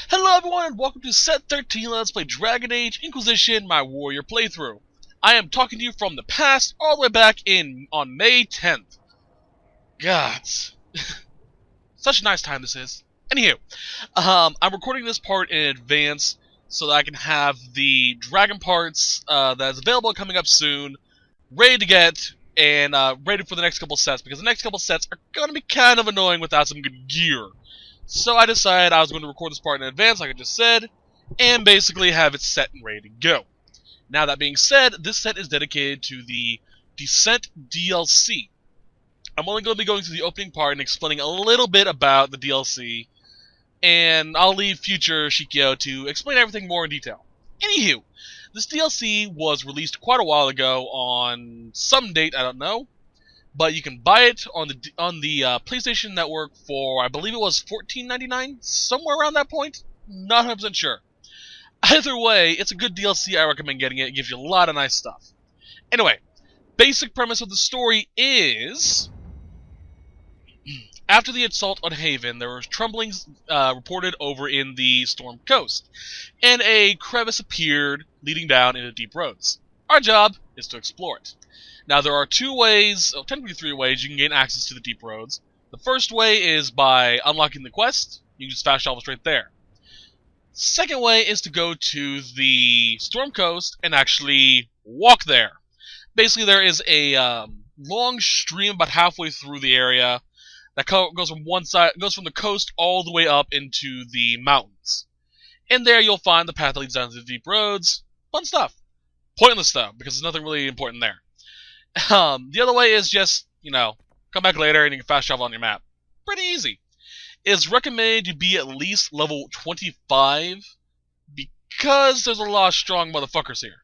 Hello everyone and welcome to Set 13 Let's Play Dragon Age Inquisition, my warrior playthrough. I am talking to you from the past, all the way back on May 10th. God, such a nice time this is. Anywho, I'm recording this part in advance so that I can have the dragon parts that's available coming up soon, ready to get, and ready for the next couple sets, because the next couple sets are going to be kind of annoying without some good gear. So I decided I was going to record this part in advance, like I just said, and basically have it set and ready to go. Now that being said, this set is dedicated to the Descent DLC. I'm only going to be going through the opening part and explaining a little bit about the DLC, and I'll leave future Shikyo to explain everything more in detail. Anywho, this DLC was released quite a while ago on some date, I don't know, but you can buy it on the PlayStation Network for, I believe it was $14.99, somewhere around that point. Not 100% sure. Either way, it's a good DLC. I recommend getting it. It gives you a lot of nice stuff. Anyway, basic premise of the story is, after the assault on Haven, there was tremblings reported over in the Storm Coast, and a crevice appeared leading down into deep roads. Our job is to explore it. Now, there are two ways, technically three ways, you can gain access to the deep roads. The first way is by unlocking the quest. You can just fast travel straight there. Second way is to go to the Storm Coast and actually walk there. Basically, there is a long stream about halfway through the area that goes from the coast all the way up into the mountains. And there you'll find the path that leads down to the deep roads. Fun stuff. Pointless though, because there's nothing really important there. The other way is just, come back later and you can fast travel on your map. Pretty easy. It's recommended you be at least level 25, because there's a lot of strong motherfuckers here.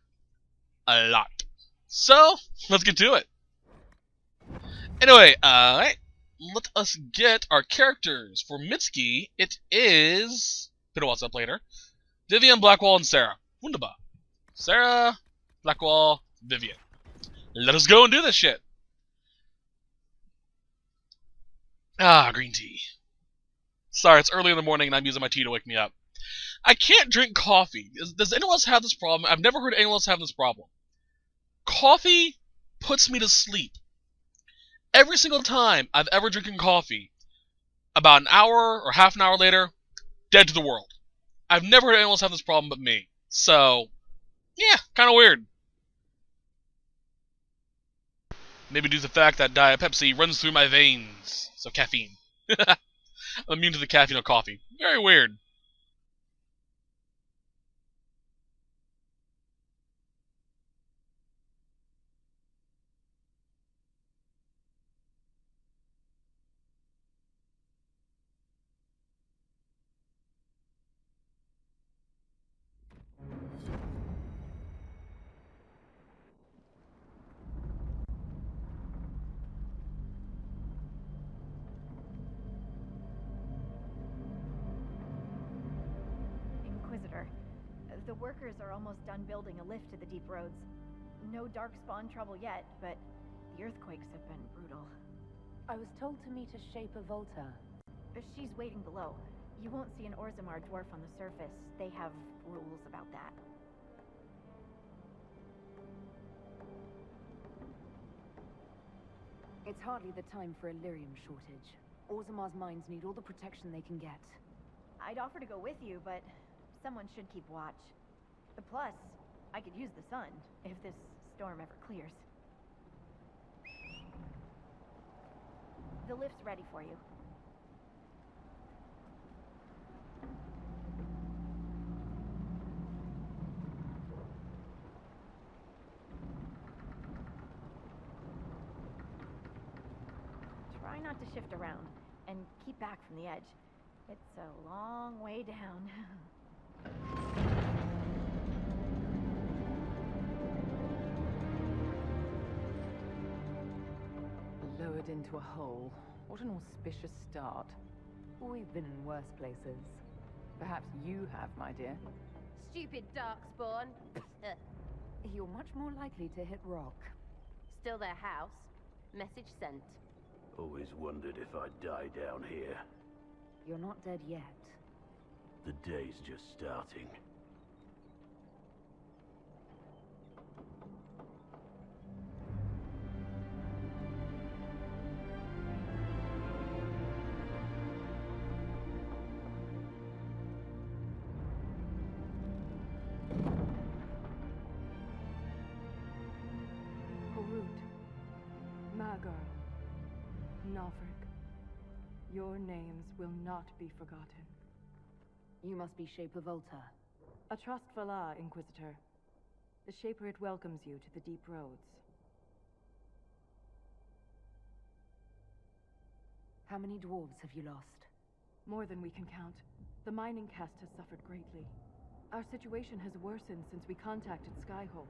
A lot. So, let's get to it. Anyway, let us get our characters. For Mitsuki, it is... Bit of what's up later. Vivian, Blackwall, and Sarah. Wunderbar. Sarah, Blackwall, Vivian. Let us go and do this shit. Green tea. Sorry, it's early in the morning and I'm using my tea to wake me up. I can't drink coffee. Does anyone else have this problem? I've never heard anyone else have this problem. Coffee puts me to sleep. Every single time I've ever drinking coffee, about an hour or half an hour later, dead to the world. I've never heard anyone else have this problem but me. So, yeah, kind of weird. Maybe due to the fact that Diet Pepsi runs through my veins. So caffeine. I'm immune to the caffeine of coffee. Very weird. The workers are almost done building a lift to the deep roads. No darkspawn trouble yet, but the earthquakes have been brutal. I was told to meet a Shaper Volta. She's waiting below. You won't see an Orzammar dwarf on the surface. They have rules about that. It's hardly the time for a lyrium shortage. Orzammar's mines need all the protection they can get. I'd offer to go with you, but someone should keep watch. Plus, I could use the sun if this storm ever clears. The lift's ready for you. Try not to shift around, and keep back from the edge. It's a long way down. Lowered into a hole. What an auspicious start. We've been in worse places. Perhaps you have, my dear. Stupid darkspawn. You're much more likely to hit rock. Still their house. Message sent. Always wondered if I'd die down here. You're not dead yet. The day's just starting. Margot, Novrik, your names will not be forgotten. You must be Shaper Volta. A Trustvala, Inquisitor. The Shaper it welcomes you to the Deep Roads. How many dwarves have you lost? More than we can count. The mining caste has suffered greatly. Our situation has worsened since we contacted Skyhold.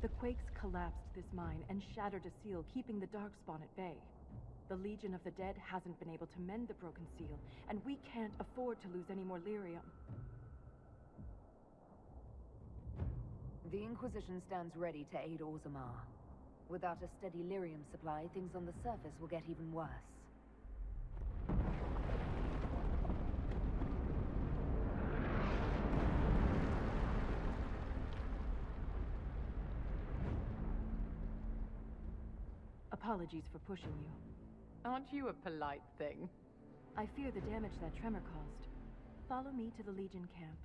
The quakes collapsed this mine and shattered a seal, keeping the Darkspawn at bay. The Legion of the Dead hasn't been able to mend the broken seal, and we can't afford to lose any more lyrium. The Inquisition stands ready to aid Orzammar. Without a steady lyrium supply, things on the surface will get even worse. Apologies for pushing you. Aren't you a polite thing? I fear the damage that tremor caused. Follow me to the Legion camp.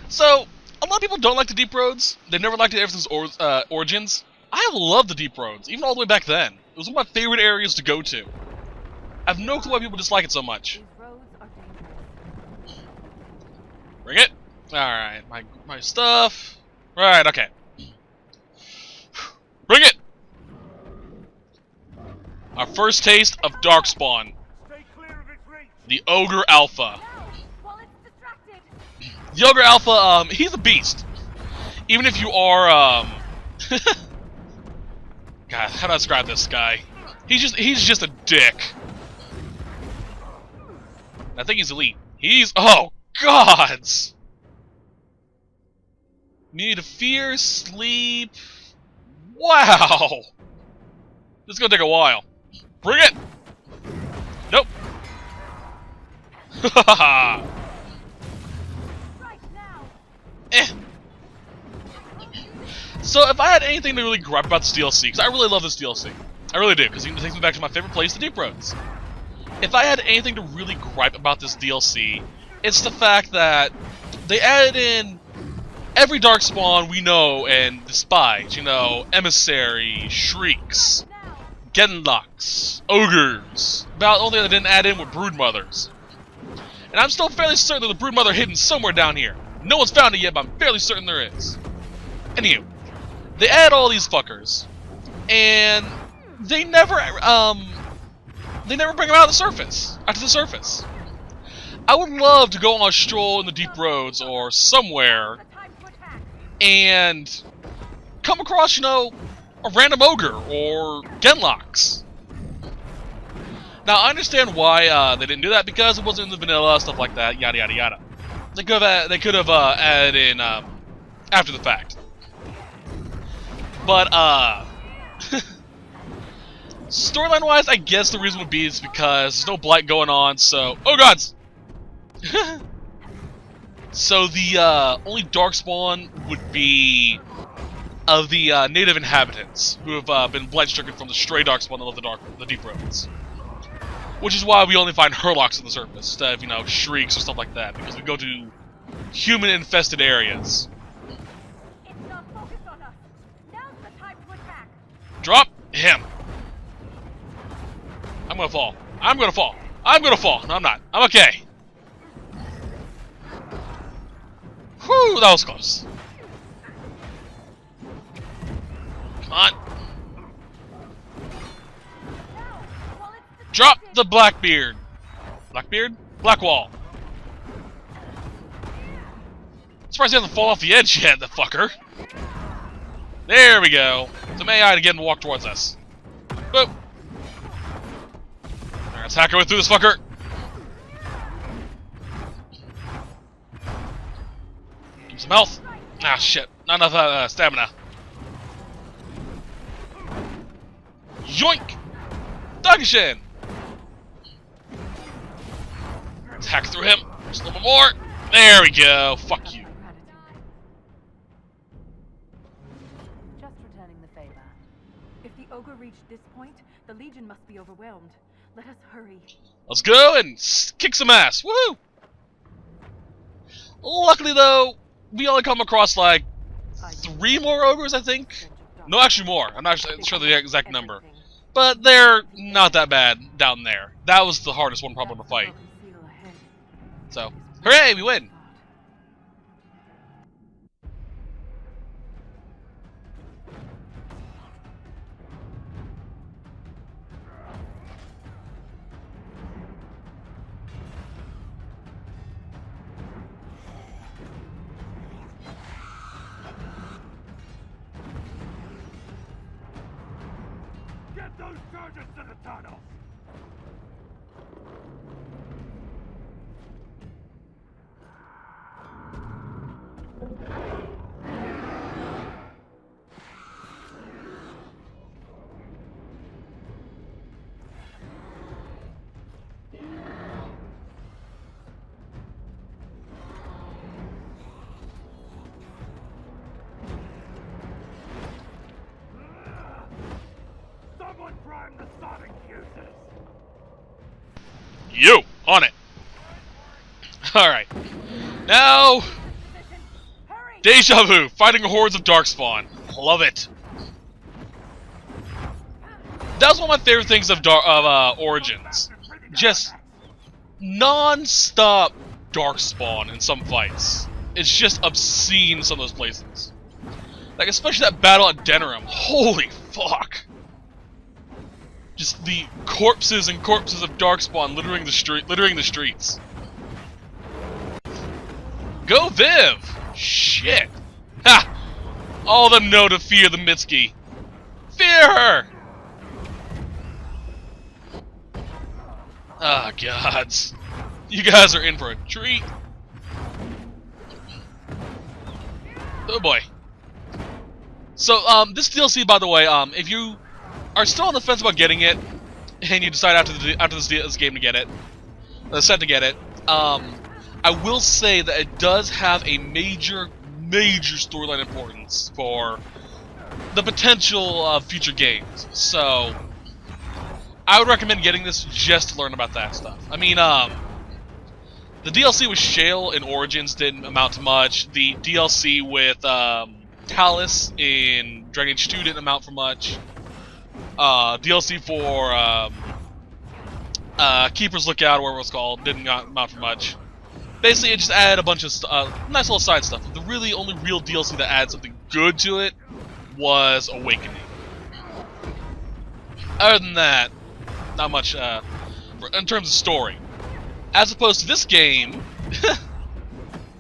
So, a lot of people don't like the Deep Roads. They've never liked it ever since Origins. I love the Deep Roads, even all the way back then. It was one of my favorite areas to go to. I have no clue why people dislike it so much. These roads are dangerous. Bring it. Alright, my stuff. Right, okay. Bring it! Our first taste of Darkspawn. The Ogre Alpha. The Ogre Alpha, he's a beast. Even if you are, God, how do I describe this guy? He's just a dick. I think he's elite. Oh, gods! Need to fear, sleep... Wow! This is gonna take a while. Bring it! Nope. Hahaha. Eh. So if I had anything to really gripe about this DLC, because I really love this DLC. I really do, because it takes me back to my favorite place, the Deep Roads. If I had anything to really gripe about this DLC, it's the fact that they added in every Darkspawn we know and despise, you know, Emissary, Shrieks, Genlocks, Ogres. About the only thing they didn't add in were Broodmothers. And I'm still fairly certain there's a Broodmother hidden somewhere down here. No one's found it yet, but I'm fairly certain there is. Anywho, they add all these fuckers, and they never bring them out of the surface, out to the surface. I would love to go on a stroll in the Deep Roads or somewhere and come across, you know, a random ogre or Genlocks. Now, I understand why they didn't do that, because it wasn't in the vanilla, stuff like that, yada yada yada. They could have added in after the fact. But storyline-wise, I guess the reason would be is because there's no blight going on. So, oh gods. So the only Darkspawn would be of the native inhabitants who have been blight-stricken from the stray Darkspawn that live the Deep Roads. Which is why we only find Hurlocks on the surface instead of, you know, Shrieks or stuff like that, because we go to human-infested areas. It's not focused on us. Now's the time to attack. Drop him. I'm gonna fall. I'm gonna fall. I'm gonna fall. No, I'm not. I'm okay. Whew, that was close. Come on. Drop the Blackbeard. Blackbeard? Blackwall. Surprised he hasn't fallen off the edge yet, the fucker. There we go. Some AI to get him to walk towards us. Boop. Alright, let's hack our way through this fucker. Give him some health. Ah, shit. Not enough stamina. Yoink! Dankeschön! Hack through him. Just a little bit more. There we go. Fuck you. Just returning the favor. If the ogre reached this point, the Legion must be overwhelmed. Let us hurry. Let's go and kick some ass. Woohoo! Luckily, though, we only come across like 3 more ogres, I think. No, actually more. I'm not sure the exact number. But they're not that bad down there. That was the hardest one problem to fight. So, hooray, we win! Get those surgeons to the tunnel! Someone prime the sonic fuses! You! On it! Alright. Now... Deja vu! Fighting hordes of Darkspawn. Love it. That was one of my favorite things of Origins. Just non-stop Darkspawn in some fights. It's just obscene in some of those places. Like, especially that battle at Denerim. Holy fuck! Just the corpses and corpses of Darkspawn littering the streets. Go Viv! Shit! Ha! All of them know to fear the Mitsuki. Fear her! Ah, gods. You guys are in for a treat. Oh boy. So, this DLC, by the way, if you are still on the fence about getting it, and you decide after this game to get it, set to get it, I will say that it does have a major storyline importance for the potential of future games. So, I would recommend getting this just to learn about that stuff. I mean, the DLC with Shale in Origins didn't amount to much. The DLC with Talus in Dragon Age 2 didn't amount for much. DLC for Keeper's Lookout, or whatever it was called, didn't amount for much. Basically, it just added a bunch of nice little side stuff. The really only real DLC that added something good to it was Awakening. Other than that, not much in terms of story. As opposed to this game,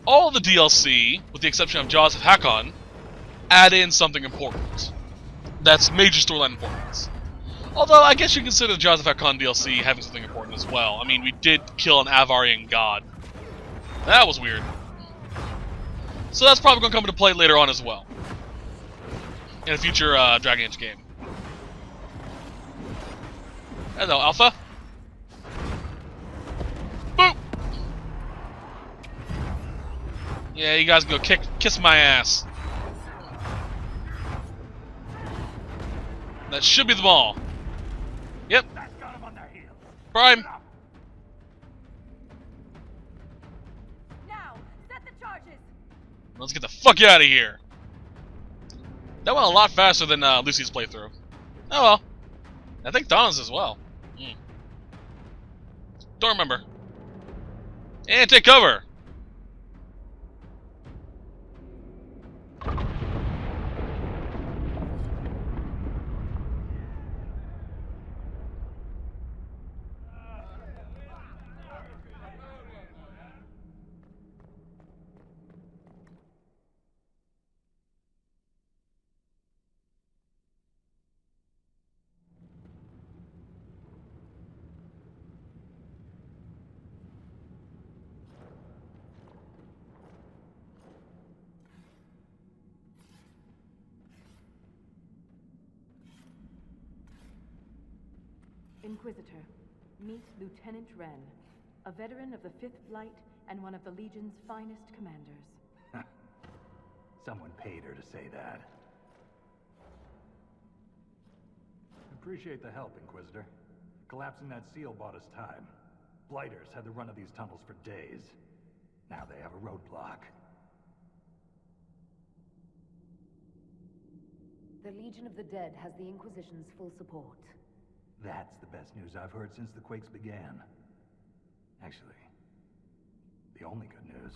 all the DLC, with the exception of Jaws of Hakon, add in something important. That's major storyline importance. Although, I guess you consider the Jaws of Hakon DLC having something important as well. I mean, we did kill an Avarian god. That was weird. So that's probably going to come into play later on as well. In a future Dragon Age game. Hello, Alpha. Boop! Yeah, you guys go kiss my ass. That should be them all. Yep. Prime. Now, set the charges. Let's get the fuck out of here. That went a lot faster than Lucy's playthrough. Oh well. I think Donna's as well. Don't remember. And take cover. Inquisitor, meet Lieutenant Wren, a veteran of the 5th Flight and one of the Legion's finest commanders. Someone paid her to say that. Appreciate the help, Inquisitor. Collapsing that seal bought us time. Blighters had the run of these tunnels for days. Now they have a roadblock. The Legion of the Dead has the Inquisition's full support. That's the best news I've heard since the quakes began. Actually, the only good news.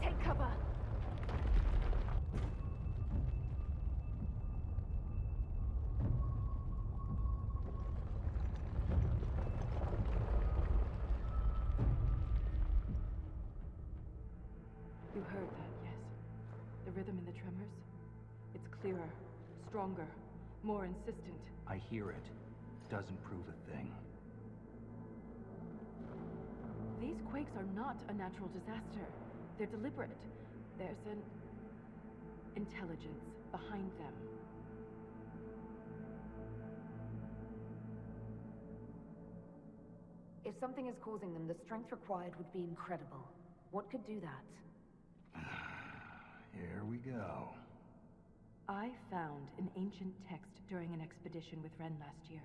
Take cover! You heard that, yes? The rhythm in the tremors? It's clearer, stronger, more insistent. I hear it. Doesn't prove a thing. These quakes are not a natural disaster. They're deliberate. There's an intelligence behind them. If something is causing them, the strength required would be incredible. What could do that? Here we go. I found an ancient text during an expedition with Wren last year.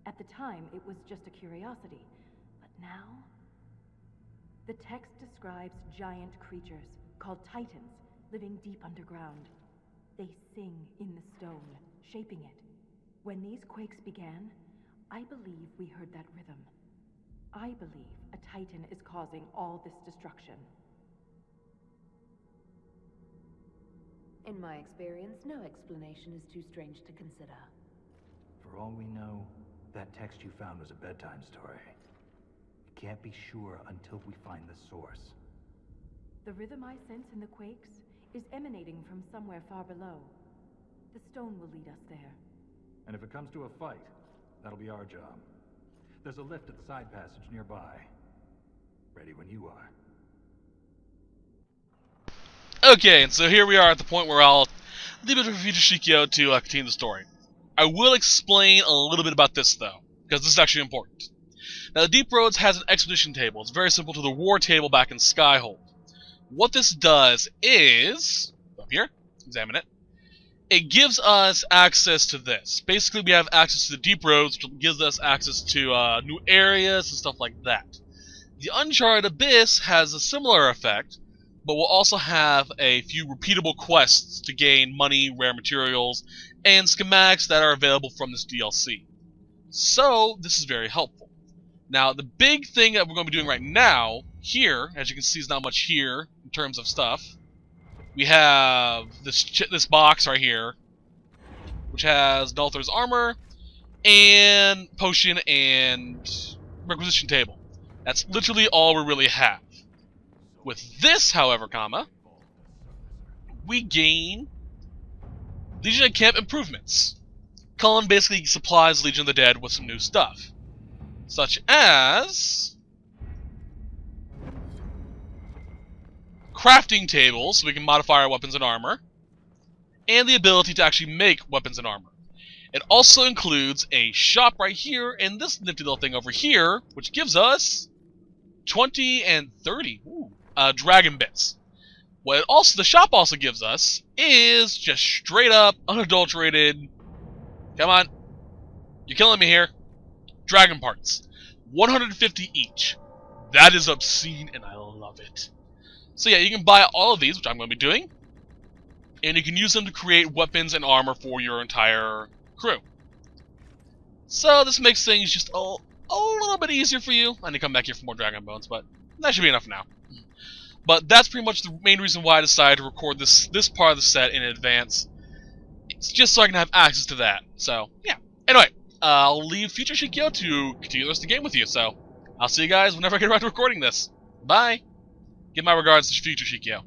At the time, it was just a curiosity. But now? The text describes giant creatures, called Titans, living deep underground. They sing in the stone, shaping it. When these quakes began, I believe we heard that rhythm. I believe a Titan is causing all this destruction. In my experience, no explanation is too strange to consider. For all we know, that text you found was a bedtime story. We can't be sure until we find the source. The rhythm I sense in the quakes is emanating from somewhere far below. The stone will lead us there. And if it comes to a fight, that'll be our job. There's a lift at the side passage nearby. Ready when you are. Okay, and so here we are at the point where I'll leave it for future Shikyo to continue the story. I will explain a little bit about this, though, because this is actually important. Now, the Deep Roads has an expedition table. It's very simple to the war table back in Skyhold. What this does is, up here, examine it, it gives us access to this. Basically, we have access to the Deep Roads, which gives us access to new areas and stuff like that. The Uncharted Abyss has a similar effect, but will also have a few repeatable quests to gain money, rare materials, and schematics that are available from this DLC. So, this is very helpful. Now, the big thing that we're going to be doing right now, here, as you can see, is not much here in terms of stuff. We have this box right here, which has Nulthur's armor, and potion, and requisition table. That's literally all we really have. With this, however, we gain Legion of Camp improvements. Cullen basically supplies Legion of the Dead with some new stuff, such as crafting tables, so we can modify our weapons and armor, and the ability to actually make weapons and armor. It also includes a shop right here, and this nifty little thing over here, which gives us 20 and 30 dragon bits. What the shop also gives us is just straight up, unadulterated, come on, you're killing me here, dragon parts. 150 each. That is obscene, and I love it. So yeah, you can buy all of these, which I'm going to be doing, and you can use them to create weapons and armor for your entire crew. So this makes things just a little bit easier for you. I need to come back here for more dragon bones, but that should be enough now. But that's pretty much the main reason why I decided to record this part of the set in advance. It's just so I can have access to that. So, yeah. Anyway, I'll leave future Shikyo to continue the rest of the game with you, so I'll see you guys whenever I get around to recording this. Bye! Give my regards to future Shikyo.